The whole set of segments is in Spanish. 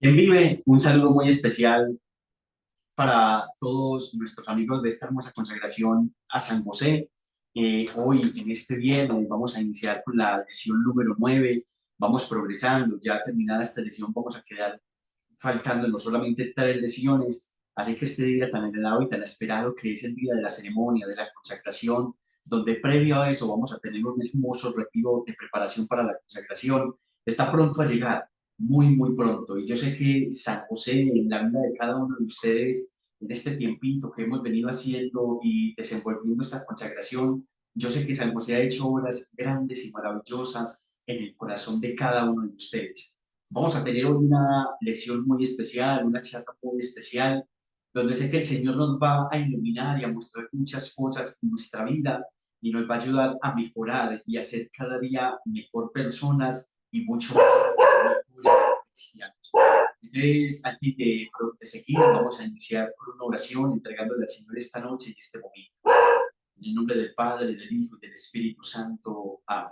En Vive, un saludo muy especial para todos nuestros amigos de esta hermosa consagración a San José. Hoy, en este viernes, vamos a iniciar con la lección número 9. Vamos progresando. Ya terminada esta lección, vamos a quedar faltando no solamente 3 lecciones. Así que este día tan anhelado y tan esperado que es el día de la ceremonia, de la consagración, donde previo a eso vamos a tener un hermoso retiro de preparación para la consagración, está pronto a llegar, muy, muy pronto. Y yo sé que San José, en la vida de cada uno de ustedes, en este tiempito que hemos venido haciendo y desenvolviendo esta consagración, yo sé que San José ha hecho obras grandes y maravillosas en el corazón de cada uno de ustedes. Vamos a tener hoy una lección muy especial, una charla muy especial, donde sé que el Señor nos va a iluminar y a mostrar muchas cosas en nuestra vida y nos va a ayudar a mejorar y a ser cada día mejor personas y mucho más mejores cristianos. Entonces, antes de seguir, vamos a iniciar con una oración entregándole al Señor esta noche y este momento. En el nombre del Padre, del Hijo y del Espíritu Santo. Amén.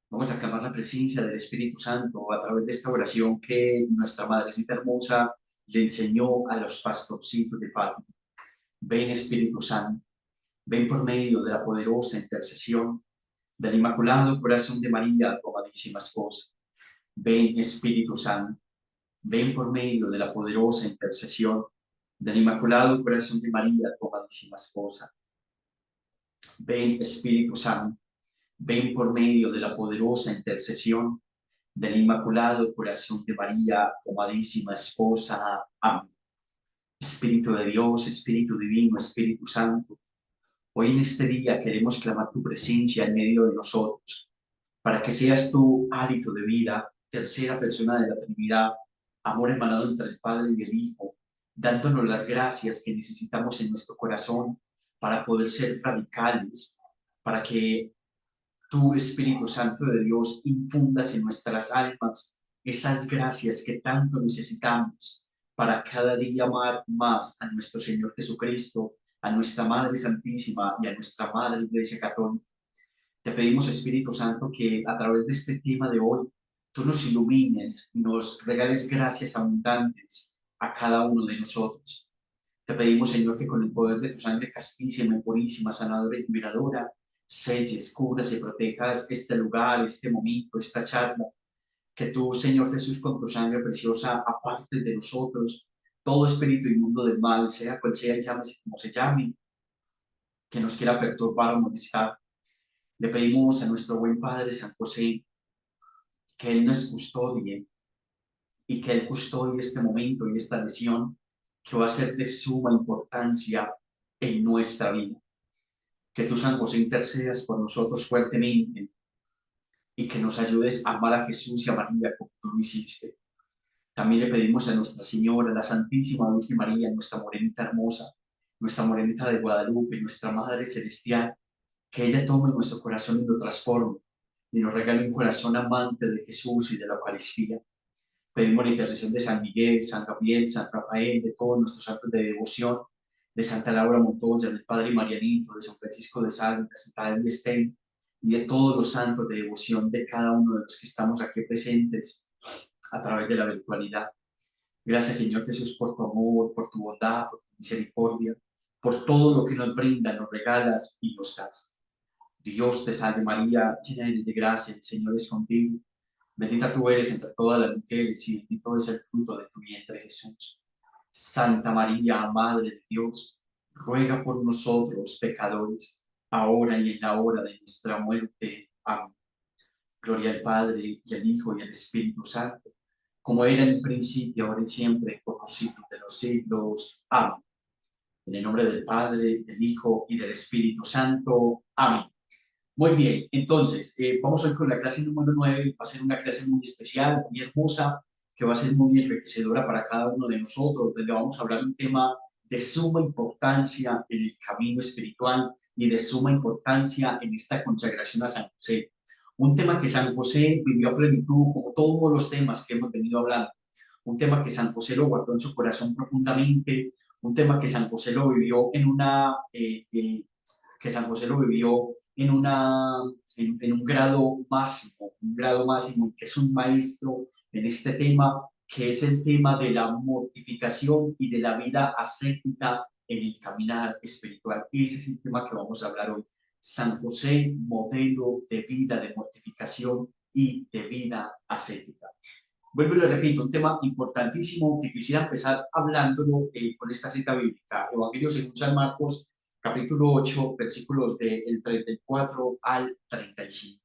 Vamos a clamar la presencia del Espíritu Santo a través de esta oración que nuestra Madrecita Hermosa le enseñó a los pastorcitos de Fátima. Ven Espíritu Santo, ven por medio de la poderosa intercesión del Inmaculado Corazón de María, tu amadísima esposa. Ven Espíritu Santo, ven por medio de la poderosa intercesión del Inmaculado Corazón de María, tu amadísima esposa. Ven Espíritu Santo, ven por medio de la poderosa intercesión del Inmaculado Corazón de María, amadísima esposa. Amén. Espíritu de Dios, Espíritu Divino, Espíritu Santo, hoy en este día queremos clamar tu presencia en medio de nosotros, para que seas tu hálito de vida, tercera persona de la Trinidad, amor emanado entre el Padre y el Hijo, dándonos las gracias que necesitamos en nuestro corazón para poder ser radicales, para que tú, Espíritu Santo de Dios, infundas en nuestras almas esas gracias que tanto necesitamos para cada día amar más a nuestro Señor Jesucristo, a nuestra Madre Santísima y a nuestra Madre Iglesia Católica. Te pedimos, Espíritu Santo, que a través de este tema de hoy, tú nos ilumines y nos regales gracias abundantes a cada uno de nosotros. Te pedimos, Señor, que con el poder de tu sangre castísima y purísima, sanadora y liberadora, selles, cubras y protejas este lugar, este momento, esta charla. Que tú, Señor Jesús, con tu sangre preciosa, aparte de nosotros todo espíritu inmundo del mal, sea cual sea y llámese como se llame, que nos quiera perturbar o molestar. Le pedimos a nuestro buen Padre San José que Él nos custodie y que Él custodie este momento y esta lección que va a ser de suma importancia en nuestra vida. Que tú, San José, intercedas por nosotros fuertemente y que nos ayudes a amar a Jesús y a María como tú lo hiciste. También le pedimos a Nuestra Señora, la Santísima Virgen María, nuestra morenita hermosa, nuestra morenita de Guadalupe, nuestra Madre Celestial, que ella tome nuestro corazón y lo transforme y nos regale un corazón amante de Jesús y de la Eucaristía. Pedimos la intercesión de San Miguel, San Gabriel, San Rafael, de todos nuestros actos de devoción, de Santa Laura Montoya, del Padre Marianito, de San Francisco de Sales, de Santa Elena Estén, y de todos los santos de devoción de cada uno de los que estamos aquí presentes a través de la virtualidad. Gracias, Señor Jesús, por tu amor, por tu bondad, por tu misericordia, por todo lo que nos brinda, nos regalas y nos das. Dios te salve María, llena eres de gracia, el Señor es contigo. Bendita tú eres entre todas las mujeres y bendito es el fruto de tu vientre, Jesús. Santa María, Madre de Dios, ruega por nosotros pecadores, ahora y en la hora de nuestra muerte. Amén. Gloria al Padre, y al Hijo, y al Espíritu Santo, como era en el principio, ahora y siempre, por los siglos de los siglos. Amén. En el nombre del Padre, del Hijo y del Espíritu Santo. Amén. Muy bien, entonces, vamos hoy con la clase número 9. Va a ser una clase muy especial, muy hermosa, que va a ser muy enriquecedora para cada uno de nosotros, donde vamos a hablar de un tema de suma importancia en el camino espiritual y de suma importancia en esta consagración a San José. Un tema que San José vivió a plenitud, como todos los temas que hemos venido hablando. Un tema que San José lo guardó en su corazón profundamente, un tema que San José lo vivió en una, que San José lo vivió en un grado máximo, y que es un maestro en este tema que es el tema de la mortificación y de la vida ascética en el caminar espiritual. Ese es el tema que vamos a hablar hoy. San José, modelo de vida de mortificación y de vida ascética. Vuelvo y lo repito, un tema importantísimo que quisiera empezar hablándolo con esta cita bíblica. Evangelio según San Marcos, capítulo 8, versículos del 34 al 35.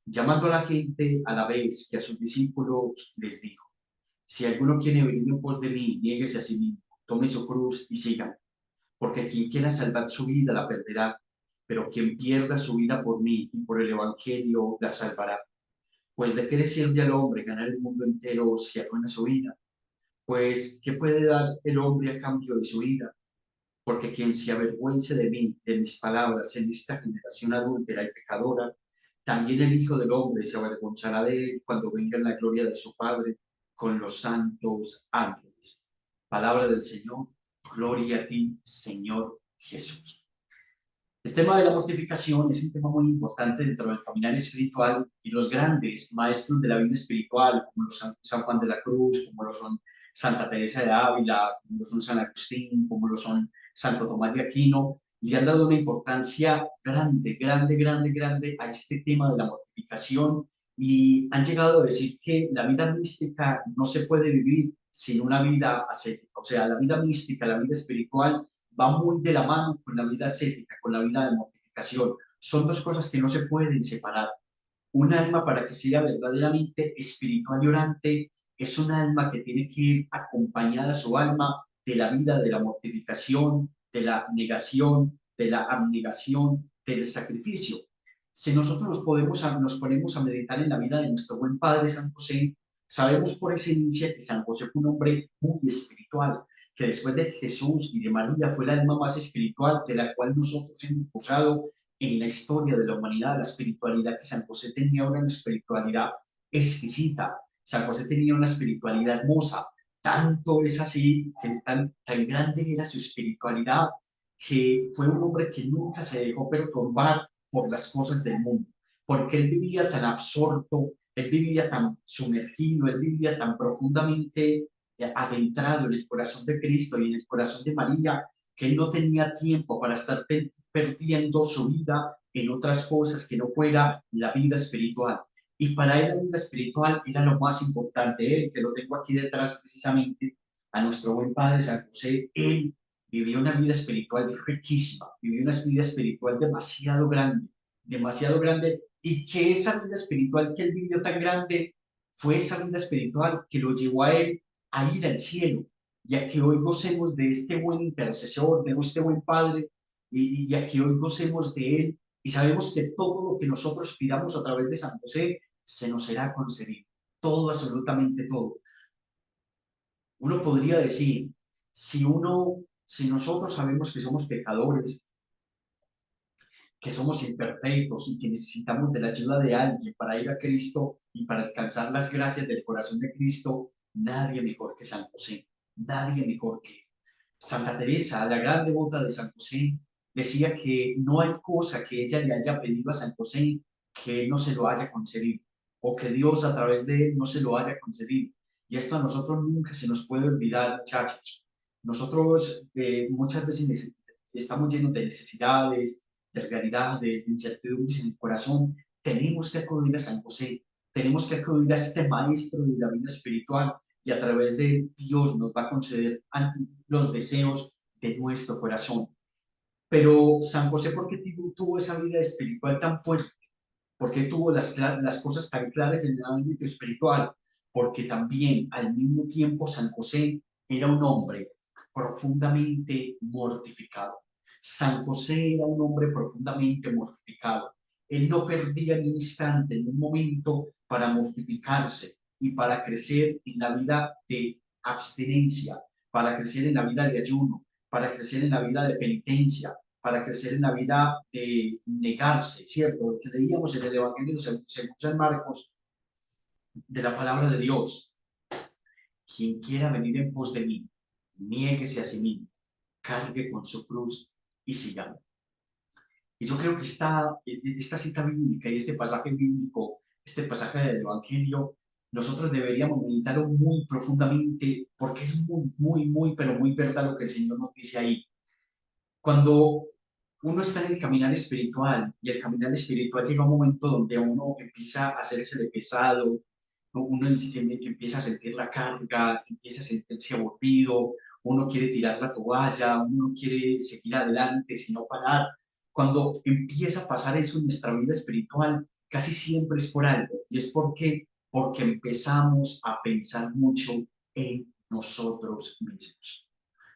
Llamando a la gente a la vez que a sus discípulos les dijo: si alguno quiere venir en pos de mí, niéguese a sí mismo, tome su cruz y sígame. Porque quien quiera salvar su vida la perderá, pero quien pierda su vida por mí y por el Evangelio la salvará. Pues de qué le sirve al hombre ganar el mundo entero si arruina su vida. Pues, ¿qué puede dar el hombre a cambio de su vida? Porque quien se avergüence de mí, de mis palabras, en esta generación adúltera y pecadora, también el Hijo del Hombre se avergonzará de él cuando venga en la gloria de su Padre con los santos ángeles. Palabra del Señor, gloria a ti, Señor Jesús. El tema de la mortificación es un tema muy importante dentro del caminar espiritual, y los grandes maestros de la vida espiritual, como los San Juan de la Cruz, como lo son Santa Teresa de Ávila, como lo son San Agustín, como lo son Santo Tomás de Aquino, le han dado una importancia grande, grande, grande, grande a este tema de la mortificación, y han llegado a decir que la vida mística no se puede vivir sin una vida ascética. O sea, la vida mística, la vida espiritual va muy de la mano con la vida ascética, con la vida de mortificación. Son dos cosas que no se pueden separar. Un alma, para que sea verdaderamente espiritual y orante, es un alma que tiene que ir acompañada su alma de la vida de la mortificación, de la negación, de la abnegación, del sacrificio. Si nosotros nos ponemos a meditar en la vida de nuestro buen Padre San José, sabemos por excelencia que San José fue un hombre muy espiritual, que después de Jesús y de María fue el alma más espiritual de la cual nosotros hemos gozado en la historia de la humanidad. La espiritualidad que San José tenía era una espiritualidad exquisita. San José tenía una espiritualidad hermosa. Tanto es así que tan grande era su espiritualidad, que fue un hombre que nunca se dejó perturbar por las cosas del mundo, porque él vivía tan absorto, él vivía tan sumergido, él vivía tan profundamente adentrado en el corazón de Cristo y en el corazón de María, que él no tenía tiempo para estar perdiendo su vida en otras cosas que no fuera la vida espiritual. Y para él la vida espiritual era lo más importante. Él, que lo tengo aquí detrás precisamente, a nuestro buen Padre San José, él vivió una vida espiritual riquísima, vivió una vida espiritual demasiado grande, y que esa vida espiritual que él vivió tan grande fue esa vida espiritual que lo llevó a él a ir al cielo, y a que hoy gocemos de este buen intercesor, de este buen Padre, y a que hoy gocemos de él, y sabemos que todo lo que nosotros pidamos a través de San José se nos será concedido, todo, absolutamente todo. Uno podría decir, si nosotros sabemos que somos pecadores, que somos imperfectos y que necesitamos de la ayuda de alguien para ir a Cristo y para alcanzar las gracias del corazón de Cristo, nadie mejor que San José, nadie mejor que Santa Teresa, la gran devota de San José, decía que no hay cosa que ella le haya pedido a San José que él no se lo haya concedido, o que Dios a través de él no se lo haya concedido. Y esto a nosotros nunca se nos puede olvidar, muchachos. Nosotros muchas veces estamos llenos de necesidades, de realidades, de incertidumbres en el corazón. Tenemos que acudir a San José, tenemos que acudir a este maestro de la vida espiritual, y a través de Dios nos va a conceder los deseos de nuestro corazón. Pero San José, ¿por qué tuvo esa vida espiritual tan fuerte? ¿Por qué tuvo las cosas tan claras en el ámbito espiritual? Porque también al mismo tiempo San José era un hombre profundamente mortificado. San José era un hombre profundamente mortificado. Él no perdía ni un instante, ni un momento para mortificarse y para crecer en la vida de abstinencia, para crecer en la vida de ayuno, para crecer en la vida de penitencia, para crecer en la vida de negarse, ¿cierto? Lo que leíamos en el Evangelio según San Marcos, de la palabra de Dios. Quien quiera venir en pos de mí, niéguese a sí mismo, cargue con su cruz y sígame. Y yo creo que esta cita bíblica y este pasaje bíblico, este pasaje del Evangelio, nosotros deberíamos meditarlo muy profundamente porque es pero muy verdad lo que el Señor nos dice ahí. Cuando uno está en el caminar espiritual y el caminar espiritual llega un momento donde uno empieza a hacerse de pesado, uno empieza a sentir la carga, empieza a sentirse aburrido, uno quiere tirar la toalla, uno quiere seguir adelante, sino parar. Cuando empieza a pasar eso en nuestra vida espiritual, casi siempre es por algo, y es porque empezamos a pensar mucho en nosotros mismos.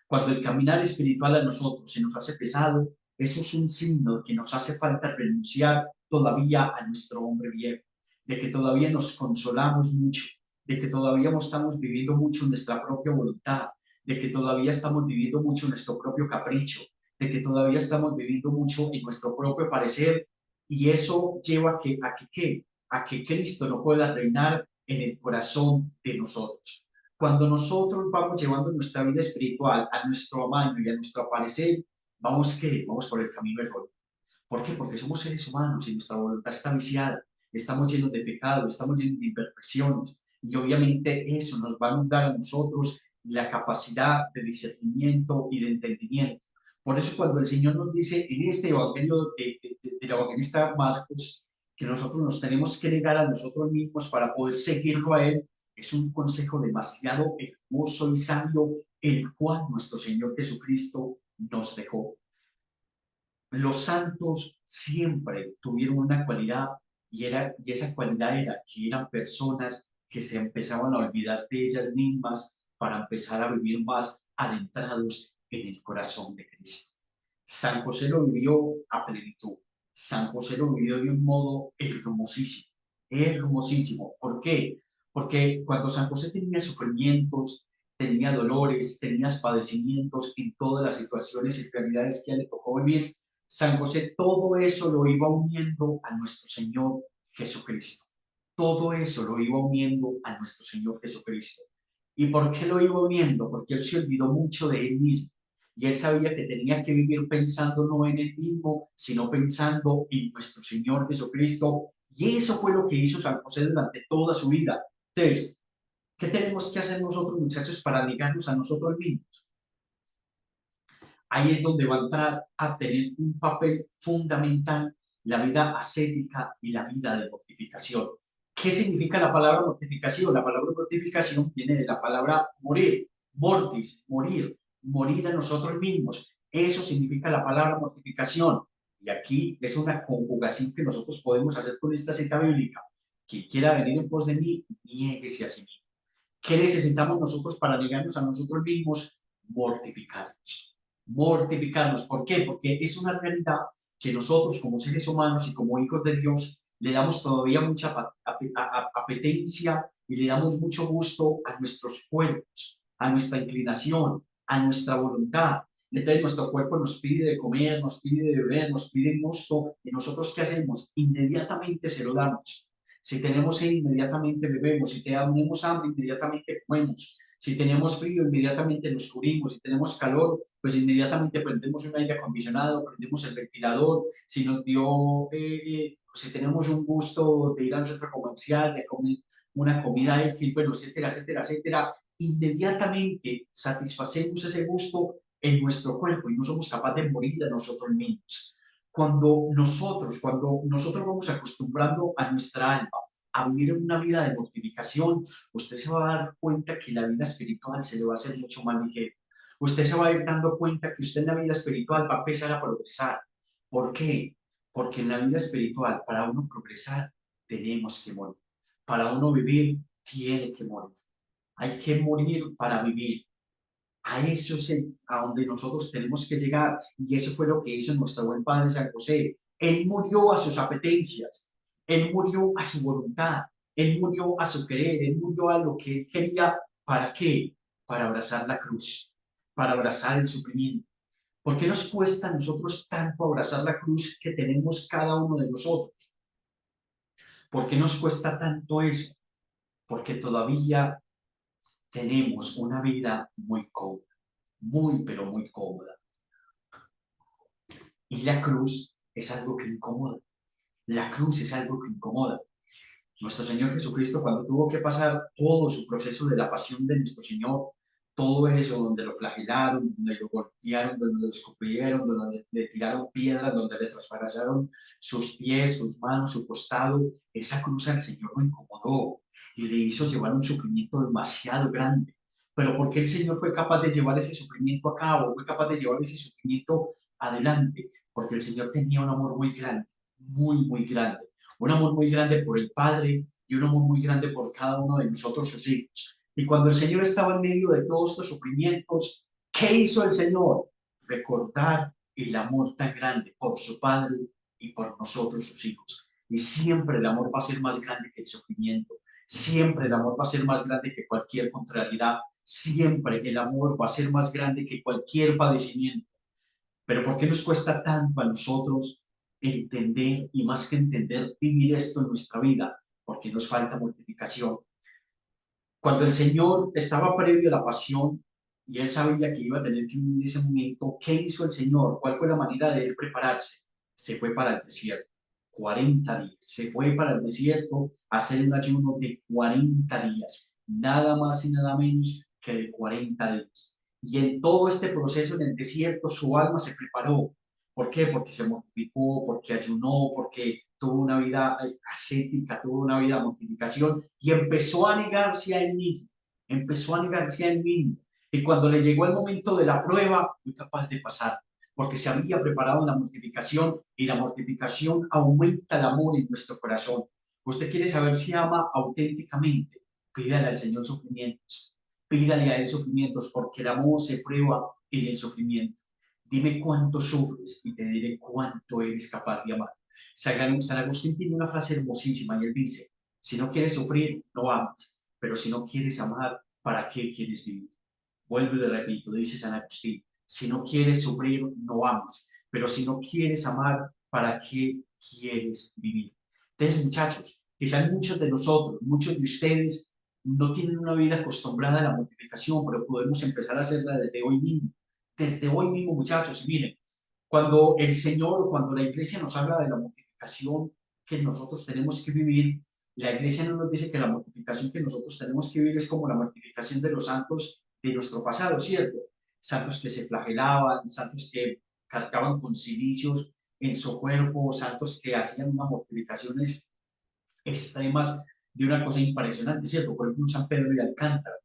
Cuando el caminar espiritual a nosotros se nos hace pesado, eso es un signo de que nos hace falta renunciar todavía a nuestro hombre viejo, de que todavía nos consolamos mucho, de que todavía estamos viviendo mucho nuestra propia voluntad, de que todavía estamos viviendo mucho nuestro propio capricho, de que todavía estamos viviendo mucho en nuestro propio parecer, y eso lleva a que Cristo no pueda reinar en el corazón de nosotros. Cuando nosotros vamos llevando nuestra vida espiritual a nuestro amaño y a nuestro parecer, vamos por el camino erróneo. ¿Por qué? Porque somos seres humanos y nuestra voluntad está viciada, estamos llenos de pecado, estamos llenos de imperfecciones, y obviamente eso nos va a anular a nosotros la capacidad de discernimiento y de entendimiento. Por eso cuando el Señor nos dice en este evangelio del evangelista Marcos que nosotros nos tenemos que negar a nosotros mismos para poder seguirlo a Él, es un consejo demasiado hermoso y sabio, el cual nuestro Señor Jesucristo nos dejó. Los santos siempre tuvieron una cualidad y esa cualidad era que eran personas que se empezaban a olvidar de ellas mismas para empezar a vivir más adentrados en el corazón de Cristo. San José lo vivió a plenitud. San José lo vivió de un modo hermosísimo, hermosísimo. ¿Por qué? Porque cuando San José tenía sufrimientos, tenía dolores, tenía padecimientos en todas las situaciones y realidades que a él le tocó vivir, San José todo eso lo iba uniendo a nuestro Señor Jesucristo. Todo eso lo iba uniendo a nuestro Señor Jesucristo. ¿Y por qué lo iba uniendo? Porque él se olvidó mucho de él mismo. Y él sabía que tenía que vivir pensando no en él mismo, sino pensando en nuestro Señor Jesucristo. Y eso fue lo que hizo San José durante toda su vida. Entonces, ¿qué tenemos que hacer nosotros, muchachos, para negarnos a nosotros mismos? Ahí es donde va a entrar a tener un papel fundamental la vida ascética y la vida de mortificación. ¿Qué significa la palabra mortificación? La palabra mortificación viene de la palabra morir, mortis, morir, morir a nosotros mismos. Eso significa la palabra mortificación. Y aquí es una conjugación que nosotros podemos hacer con esta cita bíblica. Quien quiera venir en pos de mí, niéguese a sí mismo. ¿Qué necesitamos nosotros para negarnos a nosotros mismos? Mortificarnos. Mortificarnos. ¿Por qué? Porque es una realidad que nosotros como seres humanos y como hijos de Dios le damos todavía mucha apetencia y le damos mucho gusto a nuestros cuerpos, a nuestra inclinación, a nuestra voluntad. Entonces nuestro cuerpo nos pide de comer, nos pide de beber, nos pide gusto, y nosotros ¿qué hacemos? Inmediatamente se lo damos. Si tenemos sed, inmediatamente bebemos. Si tenemos hambre, inmediatamente comemos. Si tenemos frío, inmediatamente nos cubrimos. Si tenemos calor, pues inmediatamente prendemos un aire acondicionado, prendemos el ventilador. Si nos dio, si tenemos un gusto de ir a un centro comercial, de comer una comida X, bueno, etcétera, etcétera, etcétera, inmediatamente satisfacemos ese gusto en nuestro cuerpo y no somos capaces de morir a nosotros mismos. Cuando nosotros vamos acostumbrando a nuestra alma a vivir una vida de mortificación, usted se va a dar cuenta que la vida espiritual se le va a hacer mucho más ligera. Usted se va a ir dando cuenta que usted en la vida espiritual va a empezar a progresar. ¿Por qué? Porque en la vida espiritual, para uno progresar, tenemos que morir. Para uno vivir, tiene que morir. Hay que morir para vivir. A eso es a donde nosotros tenemos que llegar, y eso fue lo que hizo nuestro buen padre San José. Él murió a sus apetencias, él murió a su voluntad, él murió a su querer, él murió a lo que él quería. ¿Para qué? Para abrazar la cruz, para abrazar el sufrimiento. ¿Por qué nos cuesta a nosotros tanto abrazar la cruz que tenemos cada uno de nosotros? ¿Por qué nos cuesta tanto eso? Porque todavía tenemos una vida muy cómoda, muy, pero muy cómoda. Y la cruz es algo que incomoda. La cruz es algo que incomoda. Nuestro Señor Jesucristo, cuando tuvo que pasar todo su proceso de la pasión de nuestro Señor, todo eso donde lo flagelaron, donde lo golpearon, donde lo escupieron, donde le tiraron piedras, donde le traspasaron sus pies, sus manos, su costado, esa cruz al Señor lo incomodó y le hizo llevar un sufrimiento demasiado grande. Pero ¿por qué el Señor fue capaz de llevar ese sufrimiento a cabo? Fue capaz de llevar ese sufrimiento adelante, porque el Señor tenía un amor muy grande, muy, muy grande, un amor muy grande por el Padre y un amor muy grande por cada uno de nosotros, sus hijos. Y cuando el Señor estaba en medio de todos estos sufrimientos, ¿qué hizo el Señor? Recordar el amor tan grande por su Padre y por nosotros, sus hijos. Y siempre el amor va a ser más grande que el sufrimiento. Siempre el amor va a ser más grande que cualquier contrariedad. Siempre el amor va a ser más grande que cualquier padecimiento. Pero ¿por qué nos cuesta tanto a nosotros entender y más que entender, vivir esto en nuestra vida? Porque nos falta mortificación. Cuando el Señor estaba previo a la pasión y él sabía que iba a tener que vivir ese momento, ¿qué hizo el Señor? ¿Cuál fue la manera de él prepararse? Se fue para el desierto. 40 días. Se fue para el desierto a hacer un ayuno de 40 días. Nada más y nada menos que de 40 días. Y en todo este proceso en el desierto, su alma se preparó. ¿Por qué? Porque se mortificó, porque ayunó, porque tuvo una vida ascética, tuvo una vida de mortificación y empezó a negarse a él mismo, empezó a negarse a él mismo. Y cuando le llegó el momento de la prueba, fue capaz de pasar, porque se había preparado en la mortificación y la mortificación aumenta el amor en nuestro corazón. Usted quiere saber si ama auténticamente, pídale al Señor sufrimientos, pídale a él sufrimientos, porque el amor se prueba en el sufrimiento. Dime cuánto sufres y te diré cuánto eres capaz de amar. San Agustín tiene una frase hermosísima y él dice, si no quieres sufrir, no ames, pero si no quieres amar, ¿para qué quieres vivir? Vuelvo y le repito, dice San Agustín, si no quieres sufrir, no ames, pero si no quieres amar, ¿para qué quieres vivir? Entonces, muchachos, quizás muchos de nosotros, muchos de ustedes, no tienen una vida acostumbrada a la mortificación, pero podemos empezar a hacerla desde hoy mismo. Desde hoy mismo, muchachos, y miren, cuando el Señor, cuando la iglesia nos habla de la mortificación que nosotros tenemos que vivir, la iglesia no nos dice que la mortificación que nosotros tenemos que vivir es como la mortificación de los santos de nuestro pasado, ¿cierto? Santos que se flagelaban, santos que cargaban con cilicios en su cuerpo, santos que hacían unas mortificaciones extremas de una cosa impresionante, ¿cierto? Por ejemplo, San Pedro de Alcántara.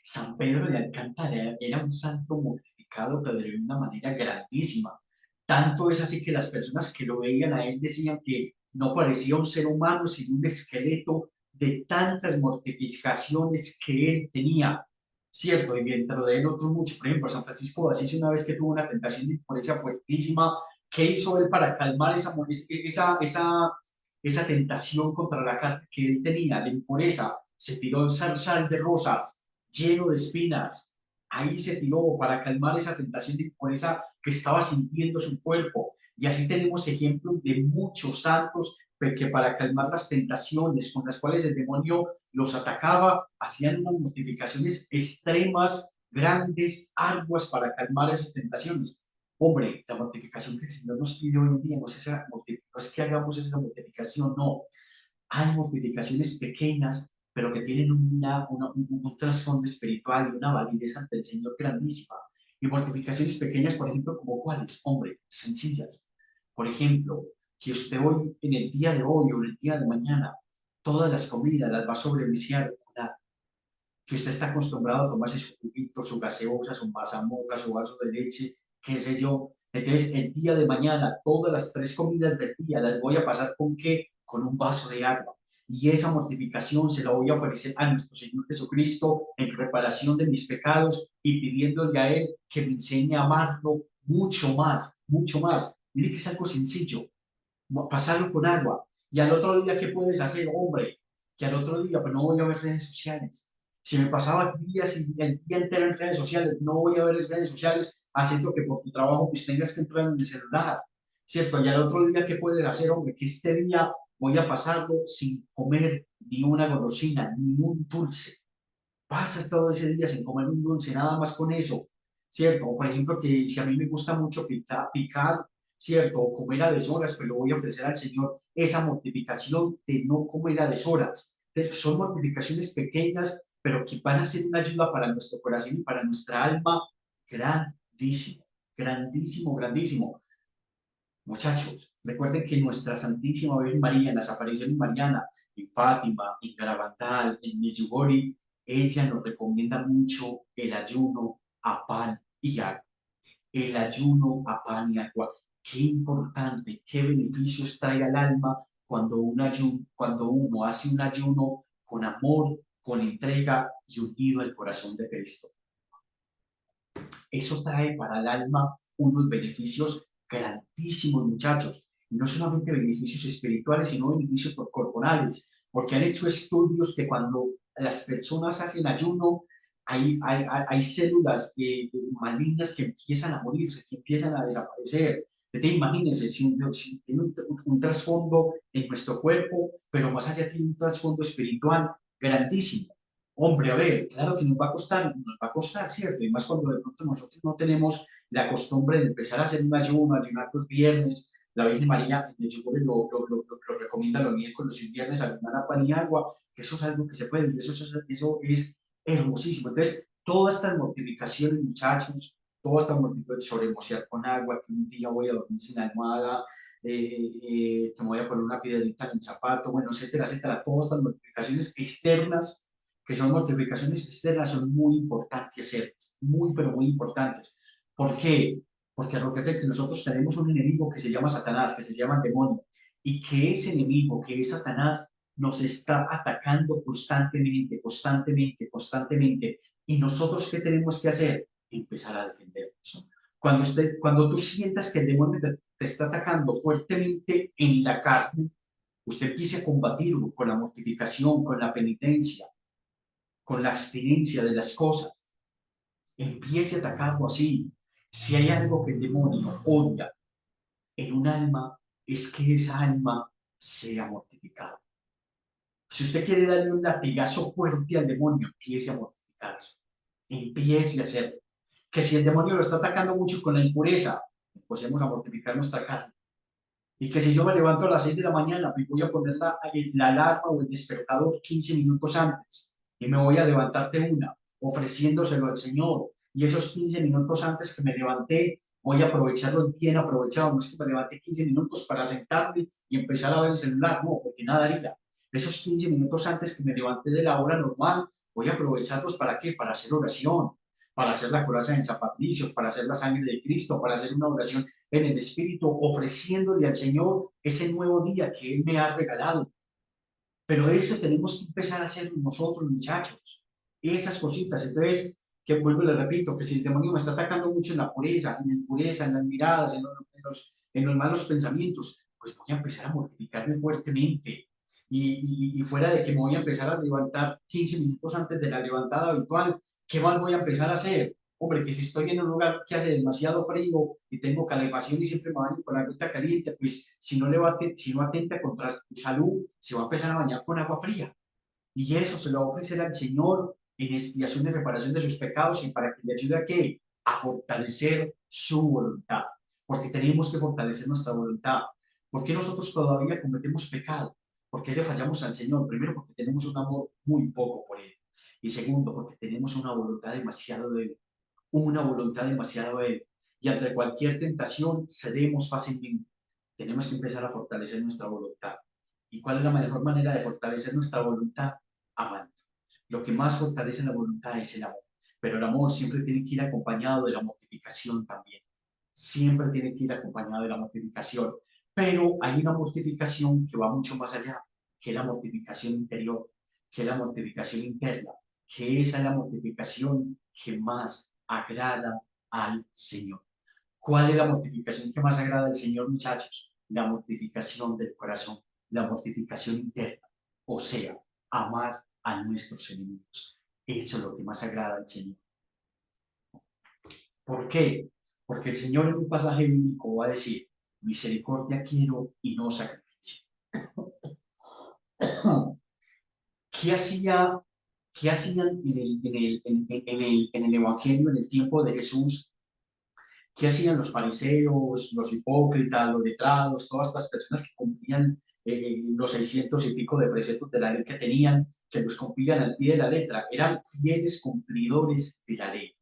San Pedro de Alcántara era un santo mortificado, pero de una manera grandísima. Tanto es así que las personas que lo veían a él decían que no parecía un ser humano, sino un esqueleto de tantas mortificaciones que él tenía. Cierto, y dentro de él otros muchos, por ejemplo, San Francisco de Asís, una vez que tuvo una tentación de impureza fuertísima, ¿qué hizo él para calmar esa tentación contra la carne que él tenía de impureza? Se tiró el zarzal de rosas lleno de espinas. Ahí se tiró para calmar esa tentación de impureza que estaba sintiendo su cuerpo. Y así tenemos ejemplos de muchos santos que para calmar las tentaciones con las cuales el demonio los atacaba, hacían unas mortificaciones extremas, grandes, arduas para calmar esas tentaciones. Hombre, la mortificación que el Señor nos pide hoy en día no es que hagamos esa mortificación, no. Hay mortificaciones pequeñas, pero que tienen un trasfondo espiritual y una validez ante el Señor grandísima. Y mortificaciones pequeñas, por ejemplo, como cuáles, hombre, sencillas. Por ejemplo, que usted hoy, en el día de hoy o en el día de mañana, todas las comidas las va a sobreviciar con agua, que usted está acostumbrado a tomarse su juguito, su gaseosa, su mazamorra, su vaso de leche, qué sé yo. Entonces, el día de mañana, todas las tres comidas del día las voy a pasar con qué? Con un vaso de agua. Y esa mortificación se la voy a ofrecer a nuestro Señor Jesucristo en reparación de mis pecados y pidiéndole a Él que me enseñe a amarlo mucho más, mucho más. Mire que es algo sencillo, pasarlo con agua. Y al otro día, ¿qué puedes hacer, hombre? Que al otro día, pues no voy a ver redes sociales. Si me pasaba días y el día entero en redes sociales, no voy a ver redes sociales haciendo que por tu trabajo pues tengas que entrar en el celular, ¿cierto? Y al otro día, ¿qué puedes hacer, hombre? Que este día voy a pasarlo sin comer ni una golosina, ni un dulce. Pasas todo ese día sin comer un dulce, nada más con eso, ¿cierto? O por ejemplo, que si a mí me gusta mucho picar, ¿cierto? O comer a deshoras, pero voy a ofrecer al Señor esa mortificación de no comer a deshoras. Entonces, son mortificaciones pequeñas, pero que van a ser una ayuda para nuestro corazón y para nuestra alma grandísimo, grandísimo, grandísimo. Muchachos, recuerden que nuestra Santísima Virgen María, en las apariciones marianas, en Fátima, en Garabandal, en Medjugorje, ella nos recomienda mucho el ayuno a pan y agua. El ayuno a pan y agua. Qué importante, qué beneficios trae al alma cuando uno hace un ayuno con amor, con entrega y unido al corazón de Cristo. Eso trae para el alma unos beneficios grandísimos, muchachos. Y no solamente beneficios espirituales, sino beneficios corporales, porque han hecho estudios que cuando las personas hacen ayuno, hay células malignas que empiezan a morirse, que empiezan a desaparecer. Entonces, imagínense, si tiene un trasfondo en nuestro cuerpo, pero más allá tiene un trasfondo espiritual grandísimo. Hombre, a ver, claro que nos va a costar, ¿cierto? Y más cuando de pronto nosotros no tenemos la costumbre de empezar a hacer un ayuno, ayunar los viernes. La Virgen María en Medjugorje lo recomienda los miércoles y viernes, ayunar a pan y agua, que eso es algo que se puede, y eso es hermosísimo. Entonces, todas estas mortificaciones, muchachos, todas estas mortificaciones sobre mociar con agua, que un día voy a dormir sin almohada, que me voy a poner una piedrita en el zapato, bueno, etcétera, etcétera, todas estas mortificaciones externas que son mortificaciones externas, son muy importantes hacerlas, muy, pero muy importantes. ¿Por qué? Porque recuerden que nosotros tenemos un enemigo que se llama Satanás, que se llama el demonio, y que ese enemigo, que es Satanás, nos está atacando constantemente, constantemente, constantemente. ¿Y nosotros qué tenemos que hacer? Empezar a defendernos. Cuando tú sientas que el demonio te está atacando fuertemente en la carne, usted empiece a combatirlo con la mortificación, con la penitencia, con la abstinencia de las cosas. Empiece a atacarlo así. Si hay algo que el demonio odia en un alma, es que esa alma sea mortificada. Si usted quiere darle un latigazo fuerte al demonio, empiece a mortificarse. Empiece a hacerlo. Que si el demonio lo está atacando mucho con la impureza, empecemos a mortificar nuestra carne. Y que si yo me levanto a las 6 de la mañana, me voy a poner la alarma o el despertador 15 minutos antes y me voy a levantar de una, ofreciéndoselo al Señor. Y esos 15 minutos antes que me levanté, voy a aprovecharlo bien aprovechado. No es que me levanté 15 minutos para sentarme y empezar a ver el celular, no, porque nada haría. Esos 15 minutos antes que me levanté de la hora normal, voy a aprovecharlos para qué? Para hacer oración, para hacer la coraza en Zapatillos, para hacer la sangre de Cristo, para hacer una oración en el Espíritu, ofreciéndole al Señor ese nuevo día que Él me ha regalado. Pero eso tenemos que empezar a hacer nosotros, muchachos. Esas cositas. Entonces, que vuelvo y le repito, que si el demonio me está atacando mucho en la pureza, en la impureza, en las miradas, en los malos pensamientos, pues voy a empezar a mortificarme fuertemente. Y fuera de que me voy a empezar a levantar 15 minutos antes de la levantada habitual, ¿qué mal voy a empezar a hacer? Hombre, que si estoy en un lugar que hace demasiado frío y tengo calefacción y siempre me baño con agua caliente, pues si no atenta contra tu salud, se va a empezar a bañar con agua fría. Y eso se lo va a ofrecer al Señor en expiación de reparación de sus pecados y para que le ayude a qué? A fortalecer su voluntad. Porque tenemos que fortalecer nuestra voluntad. ¿Por qué nosotros todavía cometemos pecado? ¿Por qué le fallamos al Señor? Primero, porque tenemos un amor muy poco por Él. Y segundo, porque tenemos una voluntad demasiado débil, una voluntad demasiado débil. Y ante cualquier tentación cedemos fácilmente. Tenemos que empezar a fortalecer nuestra voluntad. ¿Y cuál es la mejor manera de fortalecer nuestra voluntad? Amando. Lo que más fortalece la voluntad es el amor. Pero el amor siempre tiene que ir acompañado de la mortificación también. Siempre tiene que ir acompañado de la mortificación. Pero hay una mortificación que va mucho más allá, que es la mortificación interior, que es la mortificación interna, que esa es la mortificación que más agrada al Señor. ¿Cuál es la mortificación que más agrada al Señor, muchachos? La mortificación del corazón, la mortificación interna, o sea, amar a nuestros enemigos. Eso es lo que más agrada al Señor. ¿Por qué? Porque el Señor en un pasaje bíblico va a decir, misericordia quiero y no sacrificio. ¿Qué hacía, qué hacían en el Evangelio, en el tiempo de Jesús, ¿Qué hacían los fariseos, los hipócritas, los letrados, todas estas personas que cumplían los 600 y pico de preceptos de la ley que tenían, que los cumplían al pie de la letra? Eran fieles cumplidores de la ley,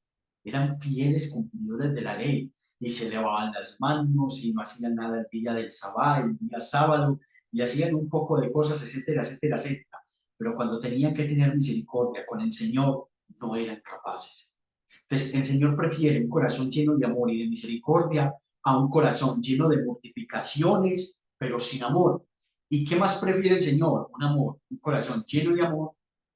eran fieles cumplidores de la ley y se lavaban las manos y no hacían nada el día del sábado, el día sábado, y hacían un poco de cosas, etcétera, etcétera, etcétera. Pero cuando tenían que tener misericordia con el Señor, no eran capaces. Entonces, el Señor prefiere un corazón lleno de amor y de misericordia a un corazón lleno de mortificaciones, pero sin amor. ¿Y qué más prefiere el Señor? Un amor, un corazón lleno de amor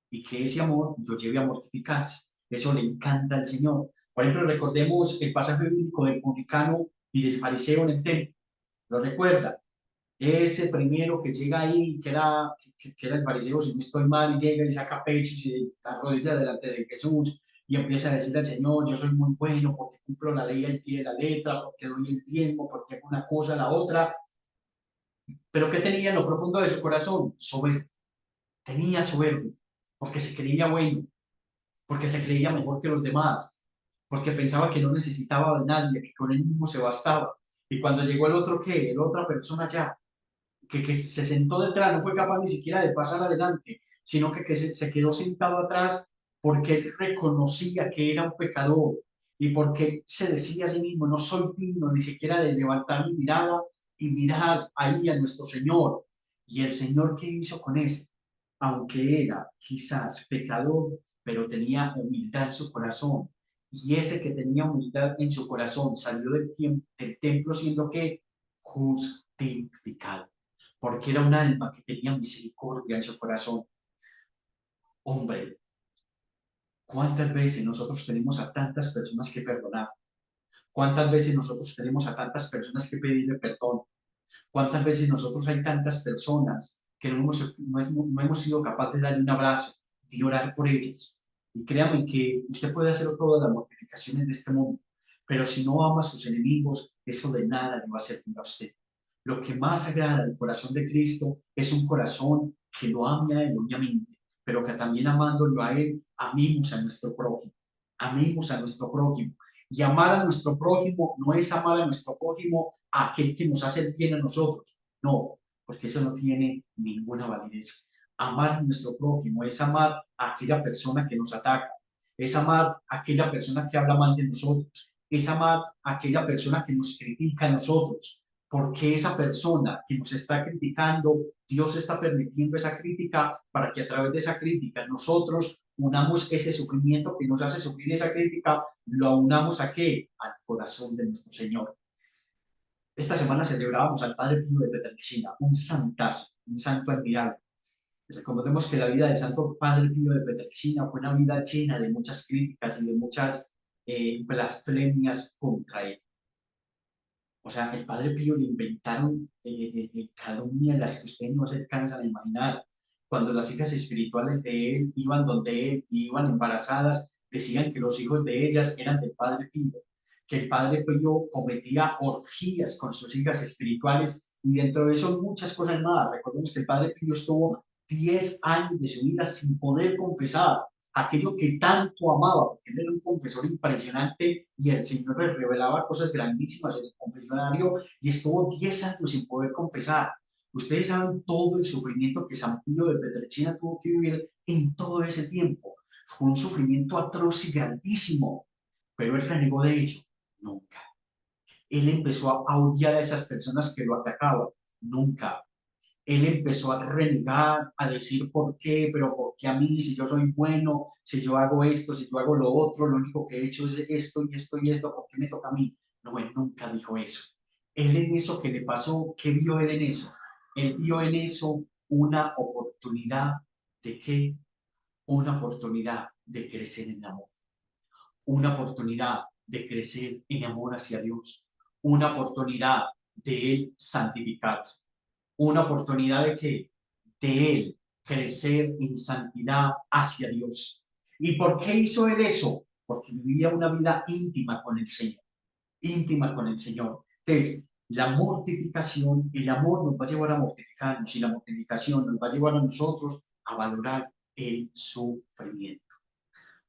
y que ese amor lo lleve a mortificarse. Eso le encanta al Señor. Por ejemplo, recordemos el pasaje bíblico del publicano y del fariseo en el templo. ¿Lo recuerda? Ese primero que llega ahí, que era el fariseo, si no estoy mal, y llega y saca pecho y se arrodilla delante de Jesús y empieza a decir al Señor: yo soy muy bueno porque cumplo la ley al pie de la letra, porque doy el tiempo, porque hago una cosa, la otra. Pero ¿qué tenía en lo profundo de su corazón? Soberbia. Tenía soberbia, porque se creía bueno, porque se creía mejor que los demás, porque pensaba que no necesitaba de nadie, que con él mismo se bastaba. Y cuando llegó el otro, ¿qué? La otra persona ya que se sentó detrás, no fue capaz ni siquiera de pasar adelante, sino que se quedó sentado atrás porque él reconocía que era un pecador y porque se decía a sí mismo: no soy digno ni siquiera de levantar mi mirada y mirar ahí a nuestro Señor. Y el Señor, ¿qué hizo con eso? Aunque era quizás pecador, pero tenía humildad en su corazón. Y ese que tenía humildad en su corazón salió del templo siendo que justificado, porque era un alma que tenía misericordia en su corazón. Hombre, ¿cuántas veces nosotros tenemos a tantas personas que perdonar? ¿Cuántas veces nosotros tenemos a tantas personas que pedirle perdón? ¿Cuántas veces nosotros hay tantas personas que no hemos sido capaces de darle un abrazo y orar por ellas? Y créame que usted puede hacer todas las mortificaciones de este mundo, pero si no ama a sus enemigos, eso de nada le va a servir a usted. Lo que más agrada al corazón de Cristo es un corazón que lo ame a Él, obviamente, pero que también amándolo a Él, amemos a nuestro prójimo. Amemos a nuestro prójimo. Y amar a nuestro prójimo no es amar a nuestro prójimo a aquel que nos hace bien a nosotros. No, porque eso no tiene ninguna validez. Amar a nuestro prójimo es amar a aquella persona que nos ataca, es amar a aquella persona que habla mal de nosotros, es amar a aquella persona que nos critica a nosotros, porque esa persona que nos está criticando, Dios está permitiendo esa crítica para que a través de esa crítica nosotros unamos ese sufrimiento que nos hace sufrir esa crítica, lo unamos a qué? Al corazón de nuestro Señor. Esta semana celebrábamos al Padre Pío de Petrelcina, un santazo, un santo admirable. Recordemos que la vida del Santo Padre Pío de Petrelcina fue una vida llena de muchas críticas y de muchas blasfemias contra él. O sea, el Padre Pío le inventaron calumnias las que ustedes no se alcanzan a imaginar. Cuando las hijas espirituales de él iban donde él y iban embarazadas, decían que los hijos de ellas eran del Padre Pío, que el Padre Pío cometía orgías con sus hijas espirituales y dentro de eso muchas cosas más. Recordemos que el Padre Pío estuvo 10 años de su vida sin poder confesar aquello que tanto amaba, porque él era un confesor impresionante y el Señor le revelaba cosas grandísimas en el confesionario y estuvo 10 años sin poder confesar. Ustedes saben todo el sufrimiento que San Pío de Petrelcina tuvo que vivir en todo ese tiempo. Fue un sufrimiento atroz y grandísimo, pero él renegó de ello. Nunca. Él empezó a odiar a esas personas que lo atacaban. Nunca. Él empezó a renegar, a decir por qué, pero por qué a mí, si yo soy bueno, si yo hago esto, si yo hago lo otro, lo único que he hecho es esto y esto y esto, ¿por qué me toca a mí? No, él nunca dijo eso. Él en eso que le pasó, ¿qué vio él en eso? Él vio en eso una oportunidad de qué, una oportunidad de crecer en amor, una oportunidad de crecer en amor hacia Dios, una oportunidad de él santificarse, una oportunidad de que de él crecer en santidad hacia Dios. ¿Y por qué hizo él eso? Porque vivía una vida íntima con el Señor, íntima con el Señor. Entonces, la mortificación, el amor nos va a llevar a mortificarnos y la mortificación nos va a llevar a nosotros a valorar el sufrimiento.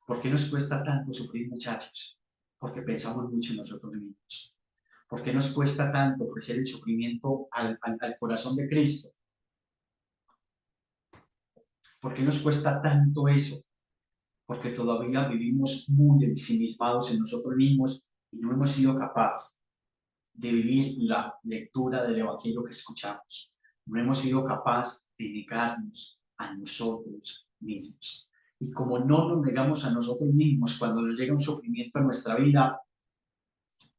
¿Por qué nos cuesta tanto sufrir, muchachos? Porque pensamos mucho en nosotros mismos. ¿Por qué nos cuesta tanto ofrecer el sufrimiento al corazón de Cristo? ¿Por qué nos cuesta tanto eso? Porque todavía vivimos muy ensimismados en nosotros mismos y no hemos sido capaces de vivir la lectura del Evangelio que escuchamos. No hemos sido capaces de negarnos a nosotros mismos. Y como no nos negamos a nosotros mismos cuando nos llega un sufrimiento a nuestra vida,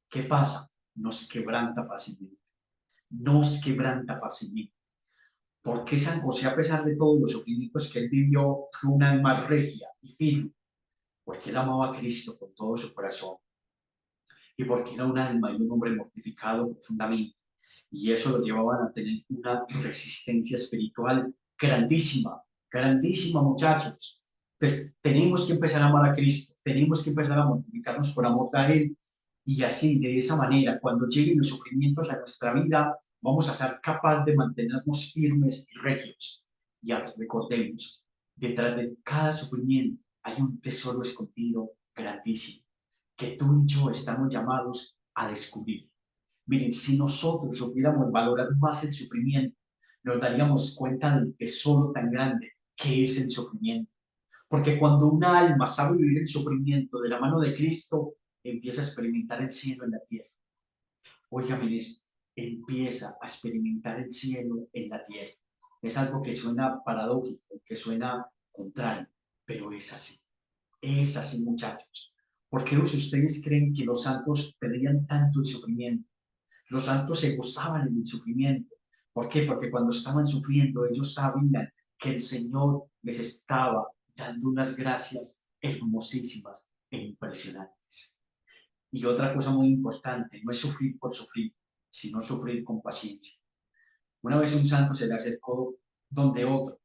¿qué pasa? Nos quebranta fácilmente. Nos quebranta fácilmente. ¿Por qué San José, a pesar de todos los sufrimientos que él vivió, fue un alma regia y firme? Porque él amaba a Cristo con todo su corazón y porque era un alma y un hombre mortificado profundamente. Y eso lo llevaban a tener una resistencia espiritual grandísima, grandísima, muchachos. Pues tenemos que empezar a amar a Cristo, tenemos que empezar a mortificarnos por amor a Él. Y así, de esa manera, cuando lleguen los sufrimientos a nuestra vida, vamos a ser capaces de mantenernos firmes y regios. Ya recordemos, detrás de cada sufrimiento hay un tesoro escondido grandísimo que tú y yo estamos llamados a descubrir. Miren, si nosotros supiéramos valorar más el sufrimiento, nos daríamos cuenta del tesoro tan grande que es el sufrimiento. Porque cuando una alma sabe vivir el sufrimiento de la mano de Cristo, empieza a experimentar el cielo en la tierra. Óigame, empieza a experimentar el cielo en la tierra. Es algo que suena paradójico, que suena contrario, pero es así. Es así, muchachos. ¿Por qué ustedes creen que los santos pedían tanto el sufrimiento? Los santos se gozaban en el sufrimiento. ¿Por qué? Porque cuando estaban sufriendo, ellos sabían que el Señor les estaba dando unas gracias hermosísimas e impresionantes. Y otra cosa muy importante, no es sufrir por sufrir, sino sufrir con paciencia. Una vez un santo se le acercó donde otro,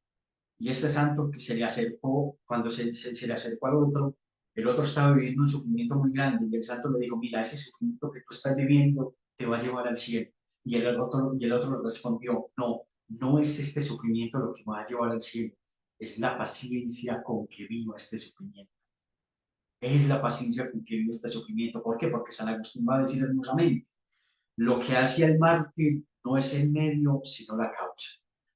y este santo que se le acercó, cuando se le acercó al otro, el otro estaba viviendo un sufrimiento muy grande y el santo le dijo, mira, ese sufrimiento que tú estás viviendo te va a llevar al cielo. Y el otro le respondió, no, no es este sufrimiento lo que me va a llevar al cielo, es la paciencia con que vivo este sufrimiento. Es la paciencia con que vivo este sufrimiento. ¿Por qué? Porque San Agustín va a decir hermosamente, lo que hace el mártir no es el medio, sino la causa.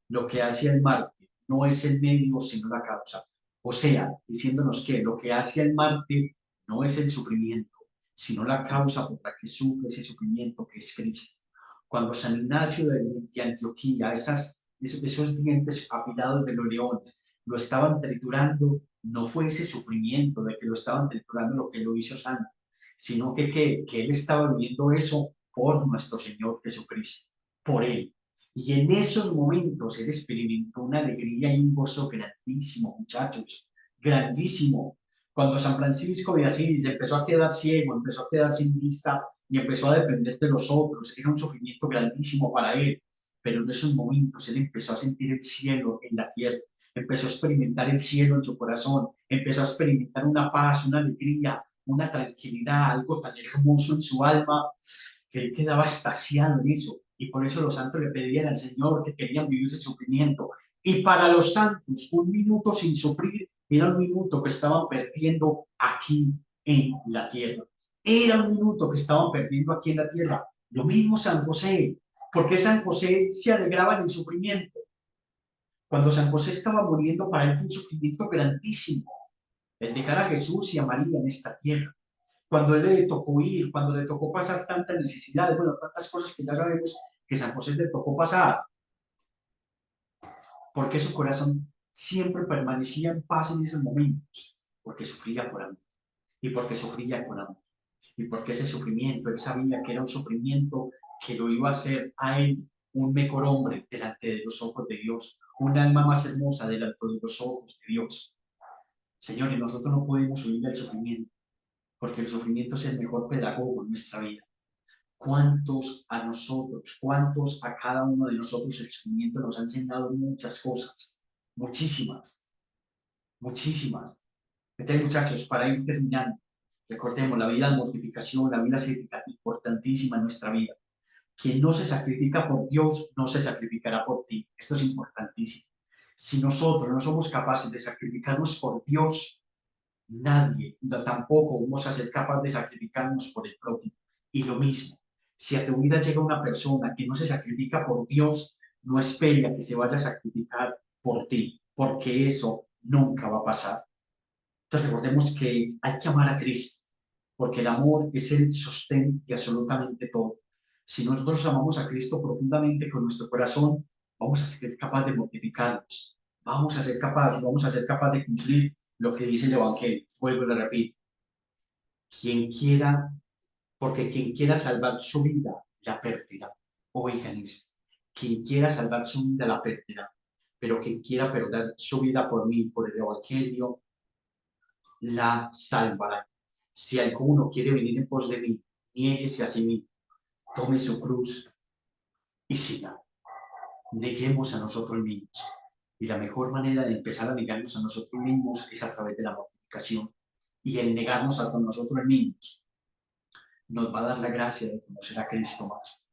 Lo que hace el mártir no es el medio, sino la causa. O sea, diciéndonos que lo que hace el mártir no es el sufrimiento, sino la causa por la que sufre ese sufrimiento, que es Cristo. Cuando San Ignacio de Antioquía, esos dientes afilados de los leones, lo estaban triturando, no fue ese sufrimiento de que lo estaban triturando lo que lo hizo santo, sino que él estaba viviendo eso por nuestro Señor Jesucristo, por Él. Y en esos momentos Él experimentó una alegría y un gozo grandísimo, muchachos, grandísimo. Cuando San Francisco de Asís empezó a quedar ciego, empezó a quedar sin vista y empezó a depender de los otros, era un sufrimiento grandísimo para Él. Pero en esos momentos Él empezó a sentir el cielo en la tierra, empezó a experimentar el cielo en su corazón, empezó a experimentar una paz, una alegría, una tranquilidad, algo tan hermoso en su alma, que él quedaba extasiado en eso. Y por eso los santos le pedían al Señor que querían vivir ese sufrimiento. Y para los santos, un minuto sin sufrir era un minuto que estaban perdiendo aquí en la tierra. Era un minuto que estaban perdiendo aquí en la tierra. Lo mismo San José. ¿Por qué San José se alegraba en el sufrimiento? Cuando San José estaba muriendo, para él fue un sufrimiento grandísimo el dejar a Jesús y a María en esta tierra. Cuando él le tocó ir, cuando le tocó pasar tantas necesidades, bueno, tantas cosas que ya sabemos que San José le tocó pasar, porque su corazón siempre permanecía en paz en esos momentos, porque sufría por amor y porque sufría con amor. Y porque ese sufrimiento, él sabía que era un sufrimiento que lo iba a hacer a él un mejor hombre delante de los ojos de Dios, un alma más hermosa delante de los ojos de Dios. Señores, nosotros no podemos huir del sufrimiento, porque el sufrimiento es el mejor pedagogo en nuestra vida. ¿Cuántos a nosotros, cuántos a cada uno de nosotros el sufrimiento nos ha enseñado muchas cosas? Muchísimas, muchísimas. Entonces, muchachos, para ir terminando, recordemos, la vida de mortificación, la vida ascética, importantísima en nuestra vida. Quien no se sacrifica por Dios, no se sacrificará por ti. Esto es importantísimo. Si nosotros no somos capaces de sacrificarnos por Dios, Nadie, tampoco vamos a ser capaces de sacrificarnos por el prójimo. Y lo mismo, si a tu vida llega una persona que no se sacrifica por Dios, no espere a que se vaya a sacrificar por ti, porque eso nunca va a pasar. Entonces recordemos que hay que amar a Cristo, porque el amor es el sostén de absolutamente todo. Si nosotros amamos a Cristo profundamente con nuestro corazón, vamos a ser capaces de mortificarnos, vamos a ser capaces de cumplir lo que dice el Evangelio. Vuelvo y lo repito, quien quiera, porque quien quiera salvar su vida, la perderá. Oigan esto, quien quiera salvar su vida, la perderá, pero quien quiera perder su vida por mí, por el Evangelio, la salvará. Si alguno quiere venir en pos de mí, niéguese a sí mismo, tome su cruz y siga. Neguemos a nosotros mismos. Y la mejor manera de empezar a negarnos a nosotros mismos es a través de la mortificación. Y el negarnos a nosotros mismos nos va a dar la gracia de conocer a Cristo más.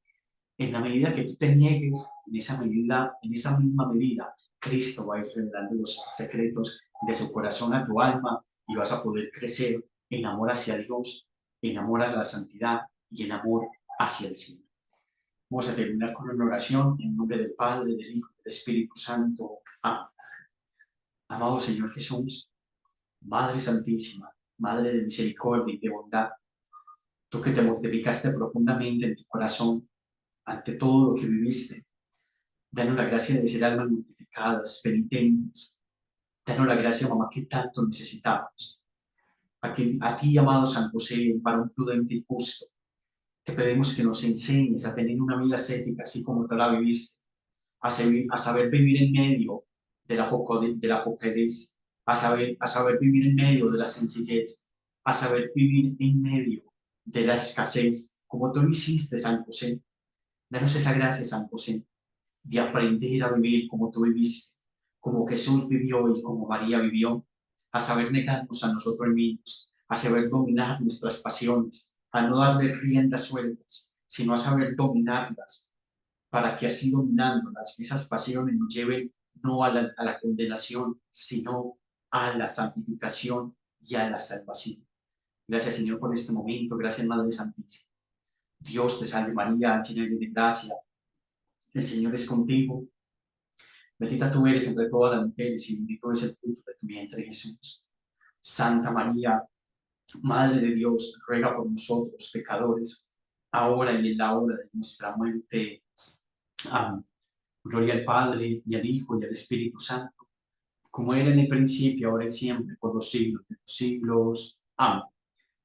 En la medida que tú te niegues, en esa misma medida, Cristo va a ir revelando los secretos de su corazón a tu alma y vas a poder crecer en amor hacia Dios, en amor a la santidad y en amor hacia el cielo. Vamos a terminar con una oración en nombre del Padre, del Hijo y del Espíritu Santo. Amén. Amado Señor Jesús, Madre Santísima, Madre de misericordia y de bondad, tú que te mortificaste profundamente en tu corazón ante todo lo que viviste, danos la gracia de ser almas mortificadas, penitentes. Danos la gracia, mamá, que tanto necesitamos. A ti, amado San José, varón prudente y justo, te pedimos que nos enseñes a tener una vida ascética, así como tú la viviste, a saber vivir en medio de la poquedez, a saber vivir en medio de la sencillez, a saber vivir en medio de la escasez, como tú lo hiciste, San José. Danos esa gracia, San José, de aprender a vivir como tú viviste, como Jesús vivió y como María vivió, a saber negarnos a nosotros mismos, a saber dominar nuestras pasiones, a no darle riendas sueltas, sino a saber dominarlas, para que así dominándolas, esas pasiones nos lleven no a la condenación, sino a la santificación y a la salvación. Gracias, Señor, por este momento. Gracias, Madre Santísima. Dios te salve María, llena de gracia. El Señor es contigo. Bendita tú eres entre todas las mujeres y bendito es el fruto de tu vientre, Jesús. Santa María, Madre de Dios, ruega por nosotros, pecadores, ahora y en la hora de nuestra muerte. Amén. Gloria al Padre, y al Hijo, y al Espíritu Santo, como era en el principio, ahora y siempre, por los siglos de los siglos. Amén.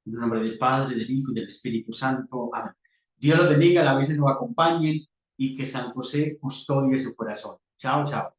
En el nombre del Padre, del Hijo y del Espíritu Santo. Amén. Dios los bendiga, la Virgen nos acompañe y que San José custodie su corazón. Chao, chao.